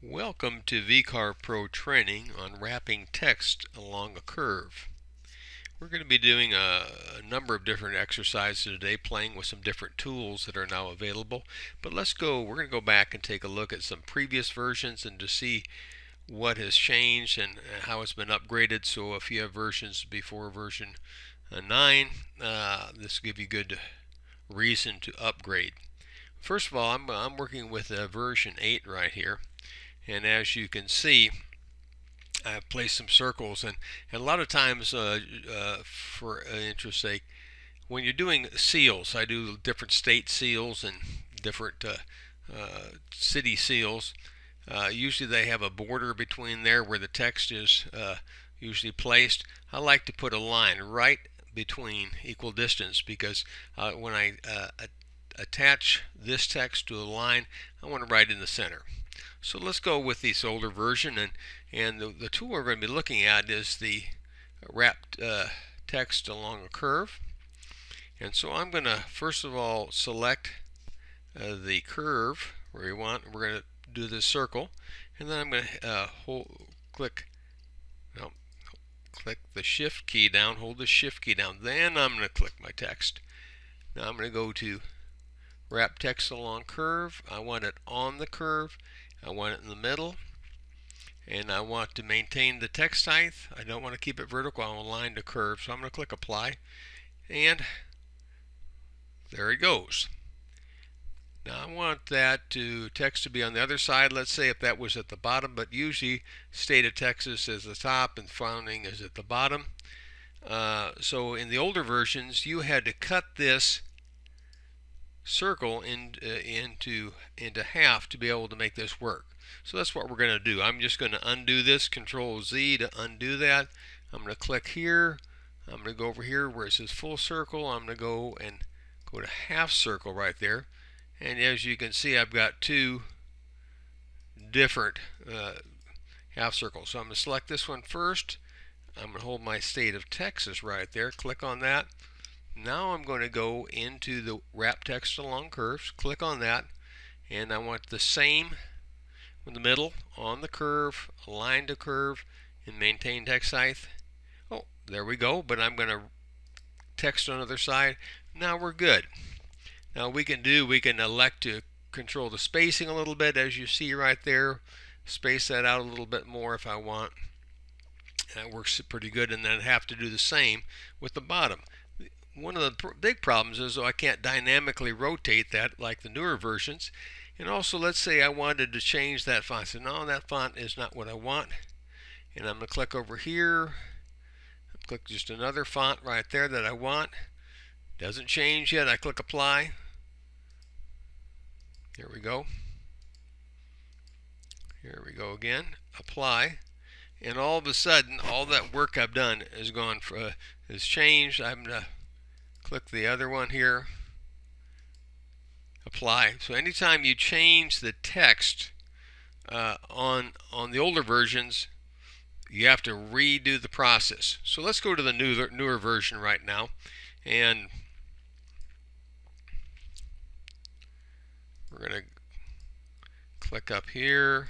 Welcome to VCarve Pro training on wrapping text along a curve. We're going to be doing a number of different exercises today, playing with some different tools that are now available. But we're going to go back and take a look at some previous versions and to see what has changed and how it's been upgraded. So if you have versions before version 9, this will give you good reason to upgrade. First of all, I'm working with version 8 right here. And as you can see, I've placed some circles, and a lot of times, for interest's sake, when you're doing seals, I do different state seals and different city seals. Usually they have a border between there where the text is usually placed. I like to put a line right between, equal distance, because when I attach this text to a line, I want to write in the center. So let's go with this older version, and the tool we're going to be looking at is the wrapped text along a curve. And so I'm going to first of all select the curve where we want. We're going to do this circle, and then I'm going to click the shift key down, hold the shift key down, then I'm going to click my text. Now I'm going to go to wrap text along curve. I want it on the curve. I want it in the middle, and I want to maintain the text height. I don't want to keep it vertical. I want to align the curve. So I'm going to click apply, and there it goes. Now I want that text to be on the other side. Let's say if that was at the bottom, but usually state of Texas is the top and founding is at the bottom. So in the older versions, you had to cut this circle into half to be able to make this work. So that's what we're going to do. I'm just going to undo this, Control Z to undo that. I'm going to click here. I'm going to go over here where it says full circle. I'm going to go to half circle right there. And as you can see, I've got two different half circles. So I'm going to select this one first. I'm going to hold my state of Texas right there. Click on that. Now I'm going to go into the wrap text along curves, click on that, and I want the same in the middle, on the curve, align to curve, and maintain text height. Oh, there we go, but I'm going to text on the other side. Now we're good. Now we can elect to control the spacing a little bit, as you see right there. Space that out a little bit more if I want. That works pretty good, and then I have to do the same with the bottom. One of the big problems is I can't dynamically rotate that like the newer versions. And also, let's say I wanted to change that font. So no, that font is not what I want. And I'm going to click over here. Click just another font right there that I want. Doesn't change yet. I click apply. Here we go. Here we go again. Apply. And all of a sudden, all that work I've done is changed. I'm going to click the other one here, apply. So anytime you change the text on the older versions, you have to redo the process. So let's go to the newer version right now, and we're going to click up here.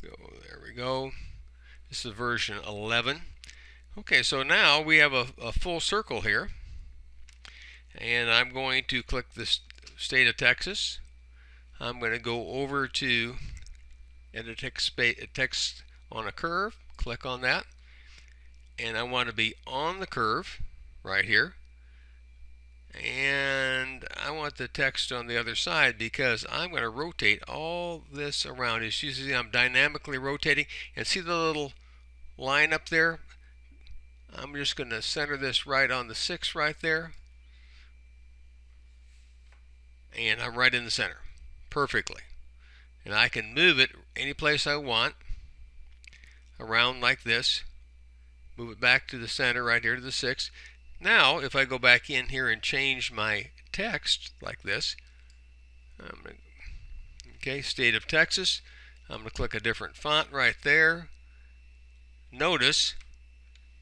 There we go. This is version 11. Okay, so now we have a full circle here, and I'm going to click the state of Texas. I'm going to go over to edit text on a curve, click on that, and I want to be on the curve right here, and I want the text on the other side because I'm going to rotate all this around. As you see, I'm dynamically rotating, and see the little line up there? I'm just going to center this right on the 6 right there, and I'm right in the center perfectly. And I can move it any place I want around like this, move it back to the center right here to the 6. Now if I go back in here and change my text like this, okay, state of Texas, I'm going to click a different font right there. Notice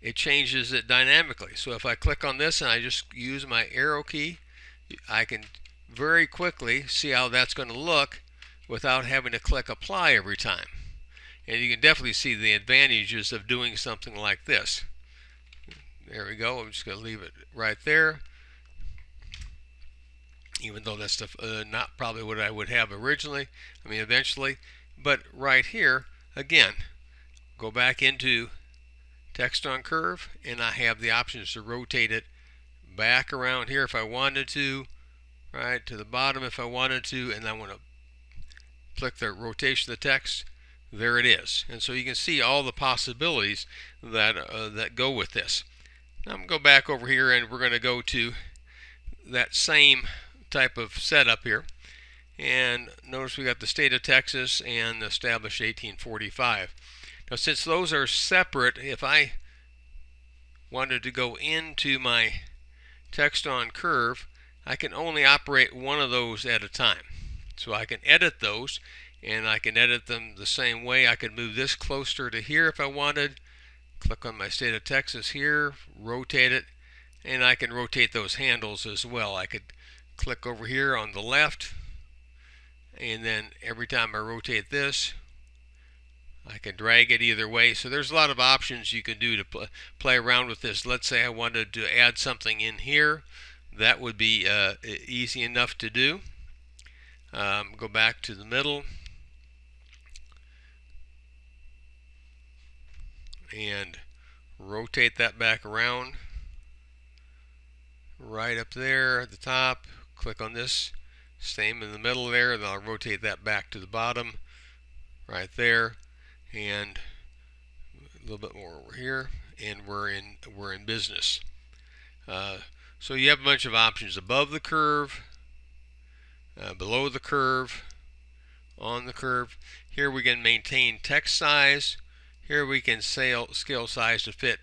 it changes it dynamically. So if I click on this and I just use my arrow key, I can very quickly see how that's going to look without having to click apply every time. And you can definitely see the advantages of doing something like this. There we go. I'm just going to leave it right there, even though that's not probably what I would have originally, eventually. But right here, again, go back into text on curve, and I have the options to rotate it back around here if I wanted to, right to the bottom if I wanted to, and I want to click the rotation of the text. There it is. And so you can see all the possibilities that that go with this. Now I'm going to go back over here, and we're going to go to that same type of setup here. And notice we got the state of Texas and established 1845. Now since those are separate, if I wanted to go into my text on curve, I can only operate one of those at a time. So I can edit those, and I can edit them the same way. I could move this closer to here if I wanted. Click on my state of Texas here, rotate it, and I can rotate those handles as well. I could click over here on the left, and then every time I rotate this, I can drag it either way. So there's a lot of options you can do to play around with this. Let's say I wanted to add something in here. That would be easy enough to do. Go back to the middle and rotate that back around right up there at the top. Click on this, same in the middle there, and I'll rotate that back to the bottom right there, and a little bit more over here, and we're in business. So you have a bunch of options above the curve, below the curve, on the curve. Here we can maintain text size. Here we can scale size to fit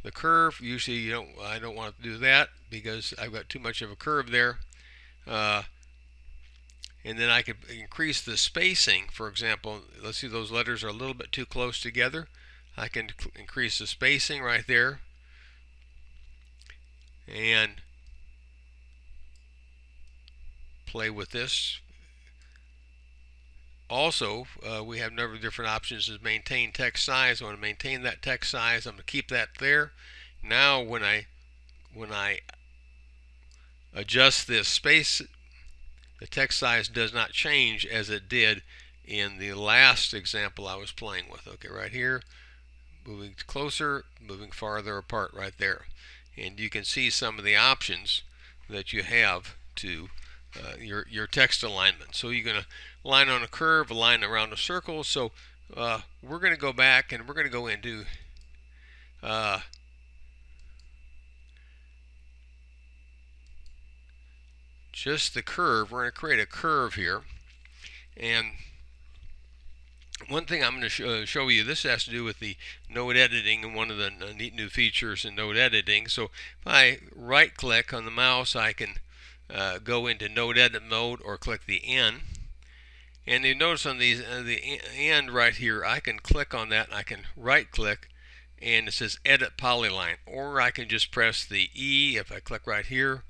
the curve. Usually I don't want to do that because I've got too much of a curve there. And then I could increase the spacing. For example, let's see, those letters are a little bit too close together. I can increase the spacing right there, and play with this. Also, we have a number of different options as maintain text size. I want to maintain that text size. I'm going to keep that there. Now when I adjust this space, the text size does not change as it did in the last example I was playing with. Okay, right here, moving closer, moving farther apart right there. And you can see some of the options that you have to your text alignment. So you're going to line on a curve, a line around a circle. So we're going to go back and we're going to go into just the curve. We're going to create a curve here, and one thing I'm going to show you, this has to do with the node editing and one of the neat new features in node editing. So if I right click on the mouse, I can go into node edit mode or click the N. And you notice on these the end right here, I can click on that and I can right click and it says edit polyline, or I can just press the E. If I click right here,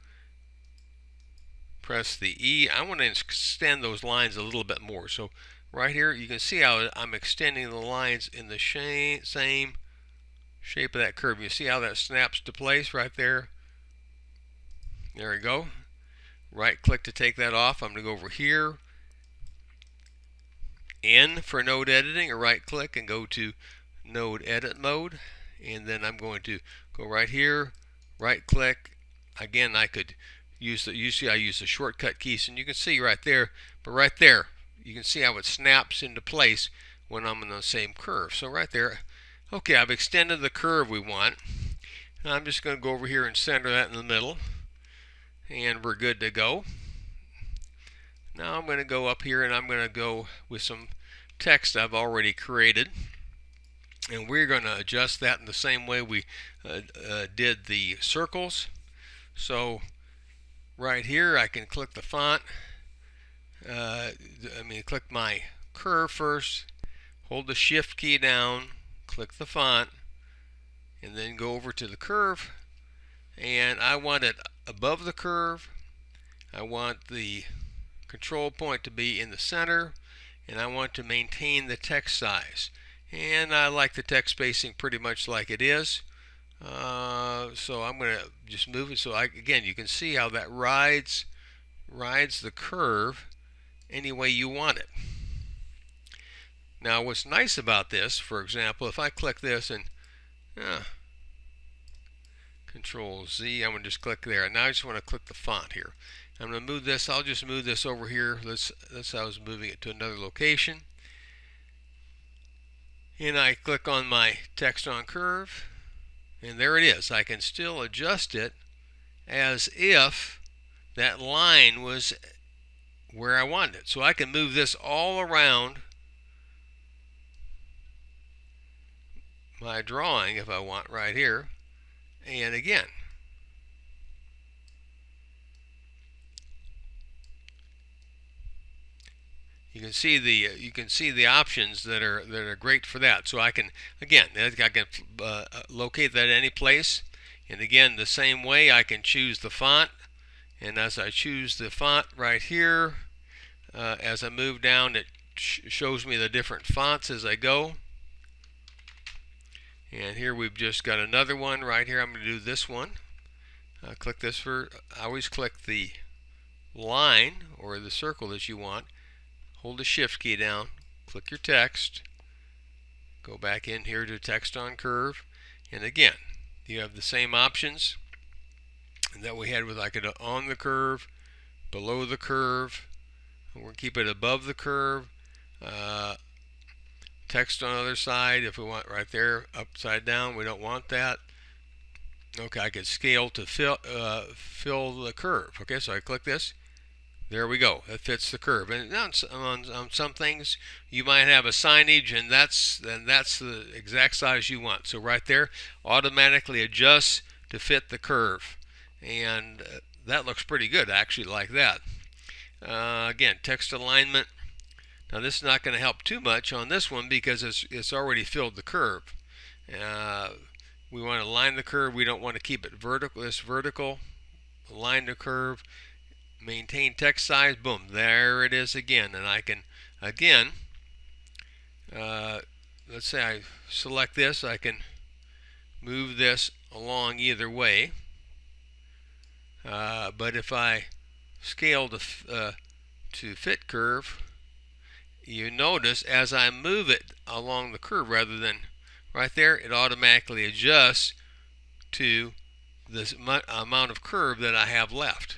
press the E, I want to extend those lines a little bit more. So right here you can see how I'm extending the lines in the same shape of that curve. You see how that snaps to place right there? There we go. Right click to take that off. I'm going to go over here, N for node editing, or right click and go to node edit mode, and then I'm going to go right here, right click. Again, I could use the, usually I use the shortcut keys, and you can see right there, but right there you can see how it snaps into place when I'm in the same curve. So right there, okay, I've extended the curve we want. Now I'm just going to go over here and center that in the middle, and we're good to go. Now I'm going to go up here and I'm going to go with some text I've already created, and we're going to adjust that in the same way we did the circles. So right here I can click the font, click my curve first, hold the shift key down, click the font, and then go over to the curve, and I want it above the curve. I want the control point to be in the center, and I want to maintain the text size. And I like the text spacing pretty much like it is. So I'm going to just move it. So again, you can see how that rides the curve any way you want it. Now what's nice about this, for example, if I click this and Control Z, I'm going to just click there. Now I just want to click the font here. I'm going to move this. I'll just move this over here. That's how I was moving it to another location. And I click on my text on curve, and there it is. I can still adjust it as if that line was where I wanted it. So I can move this all around my drawing if I want right here. And again, you can see the options that are great for that. So I can locate that any place, and again the same way I can choose the font, and as I choose the font right here, as I move down, it shows me the different fonts as I go. And here we've just got another one right here. I'm going to do this one. Click this I always click the line or the circle that you want. Hold the shift key down, click your text, go back in here to text on curve, and again you have the same options that we had with on the curve, below the curve. We're going to keep it above the curve. Text on the other side, if we want right there, upside down, we don't want that. Okay, I could scale to fill the curve. Okay, so I click this. There we go. That fits the curve. And on some things, you might have a signage, and that's the exact size you want. So right there, automatically adjusts to fit the curve, and that looks pretty good. I actually like that. Again, text alignment. Now this is not going to help too much on this one because it's already filled the curve. We want to line the curve. We don't want to keep it vertical. This vertical. Align the curve. Maintain text size. Boom. There it is again. And I can again. Let's say I select this. I can move this along either way. But if I scale to fit curve, you notice as I move it along the curve rather than right there, it automatically adjusts to the amount of curve that I have left.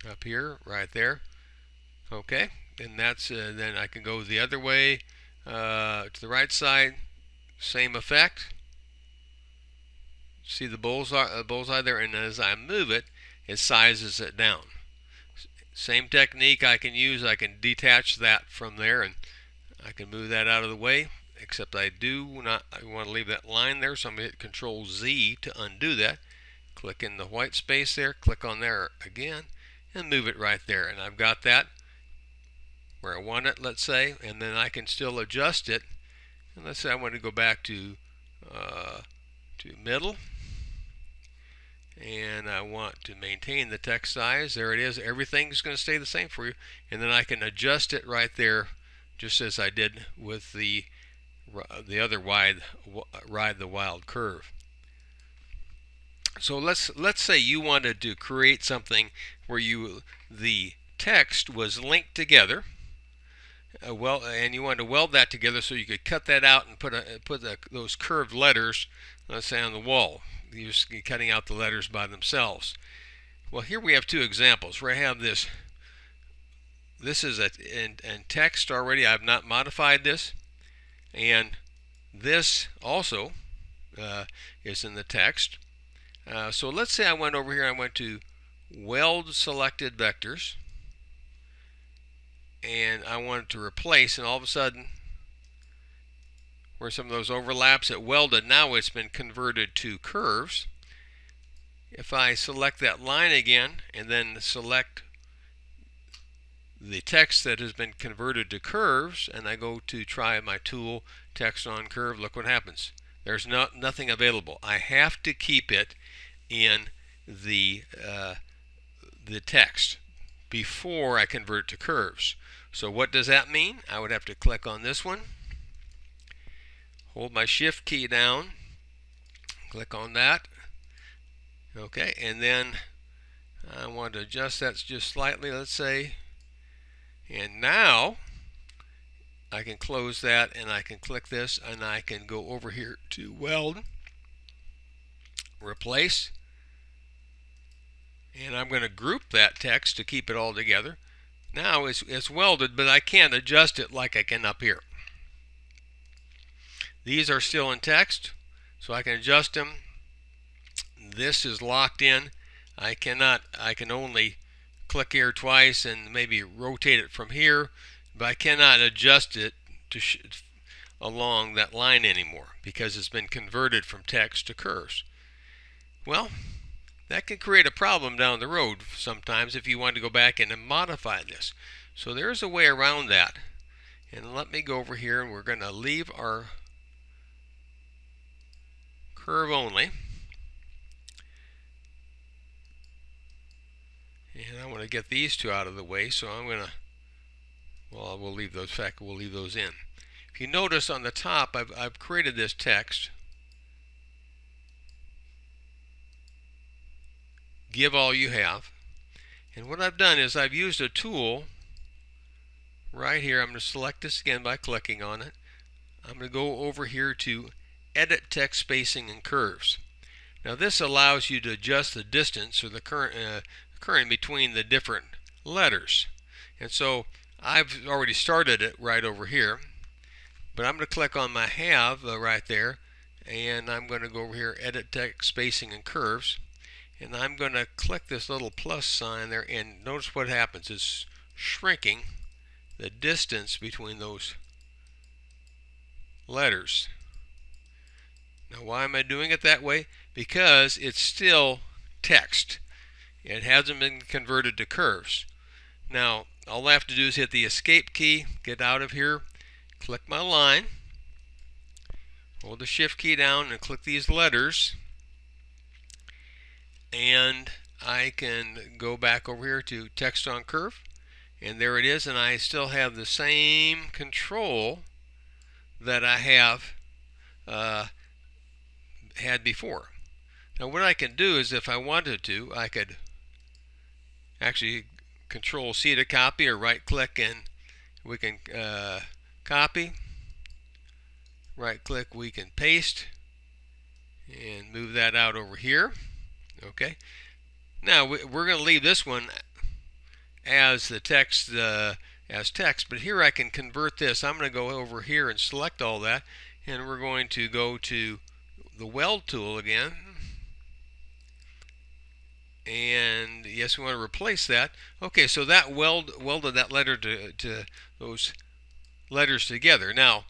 Up here, right there. Okay, and that's then I can go the other way to the right side. Same effect. See the bullseye there, and as I move it, it sizes it down. Same technique I can use. I can detach that from there, and I can move that out of the way, except I want to leave that line there, so I'm going to hit Control Z to undo that. Click in the white space there, click on there again, and move it right there. And I've got that where I want it, let's say, and then I can still adjust it. And let's say I want to go back to middle, and I want to maintain the text size. There it is. Everything's going to stay the same for you, and then I can adjust it right there, just as I did with the other ride the wild curve. So let's say you wanted to create something where the text was linked together, and you wanted to weld that together so you could cut that out and put those curved letters, let's say, on the wall. You're just cutting out the letters by themselves. Well, here we have two examples where I have this. This is in text already. I have not modified this, and this also is in the text. So let's say I went over here. I went to weld selected vectors, and I wanted to replace, and all of a sudden, where some of those overlaps, it welded. Now it's been converted to curves. If I select that line again and then select the text that has been converted to curves, and I go to try my tool, text on curve, look what happens. There's nothing available. I have to keep it in the text before I convert it to curves. So what does that mean? I would have to click on this one, hold my shift key down, click on that, okay, and then I want to adjust that just slightly, let's say, and now I can close that and I can click this and I can go over here to weld, replace, and I'm going to group that text to keep it all together. Now it's welded, but I can't adjust it like I can up here. These are still in text, so I can adjust them. This is locked in. I can only click here twice and maybe rotate it from here, but I cannot adjust it to along that line anymore because it's been converted from text to curves. Well, that can create a problem down the road sometimes if you want to go back in and modify this. So there's a way around that. And let me go over here and we're going to leave our curve only. And I want to get these two out of the way, so I'm going to, well, we'll leave those, in fact, we'll leave those in. If you notice on the top, I've created this text. Give all you have. And what I've done is I've used a tool right here. I'm going to select this again by clicking on it. I'm going to go over here to Edit Text Spacing and Curves. Now this allows you to adjust the distance or the current between the different letters. And so I've already started it right over here. But I'm going to click on my have right there, and I'm going to go over here, Edit Text Spacing and Curves. And I'm going to click this little plus sign there, and notice what happens. It's shrinking the distance between those letters. Now why am I doing it that way? Because it's still text. It hasn't been converted to curves. Now all I have to do is hit the escape key, get out of here, click my line, hold the shift key down and click these letters, and I can go back over here to text on curve, and there it is, and I still have the same control that I have had before. Now what I can do is, if I wanted to, I could actually Control C to copy, or right click and we can copy, right click, we can paste and move that out over here. Okay, now we're going to leave this one as the text, as text, but here I can convert this. I'm going to go over here and select all that, and we're going to go to the weld tool again, and yes, we want to replace that. Okay, so that welded that letter to those letters together. Now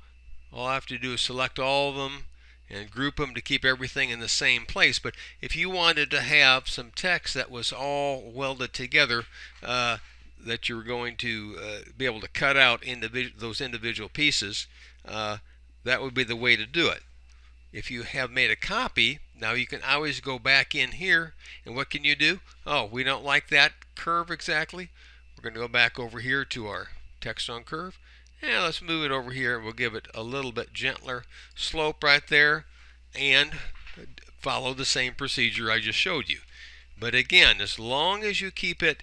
all I have to do is select all of them and group them to keep everything in the same place. But if you wanted to have some text that was all welded together, that you're going to be able to cut out those individual pieces, that would be the way to do it. If you have made a copy, now you can always go back in here, and what can you do? Oh, we don't like that curve exactly. We're going to go back over here to our text on curve. And let's move it over here, and we'll give it a little bit gentler slope right there, and follow the same procedure I just showed you. But again, as long as you keep it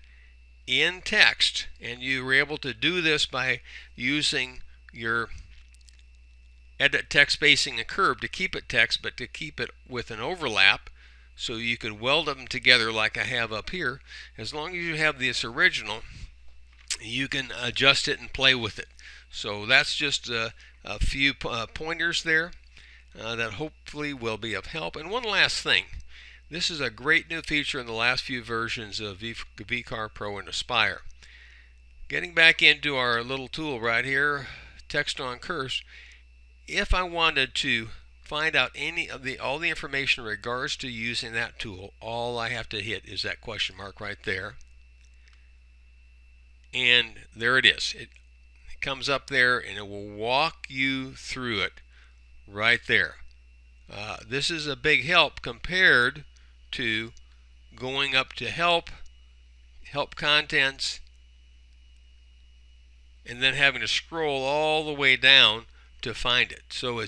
in text, and you were able to do this by using your Edit Text Spacing and Curve to keep it text, but to keep it with an overlap, so you could weld them together like I have up here. As long as you have this original, you can adjust it and play with it. So that's just a few pointers there that hopefully will be of help. And one last thing, this is a great new feature in the last few versions of VCarve Pro and Aspire. Getting back into our little tool right here, text on curves, if I wanted to find out all the information in regards to using that tool, all I have to hit is that question mark right there, and there it is. It comes up there and it will walk you through it right there. This is a big help compared to going up to help contents, and then having to scroll all the way down to find it. So it's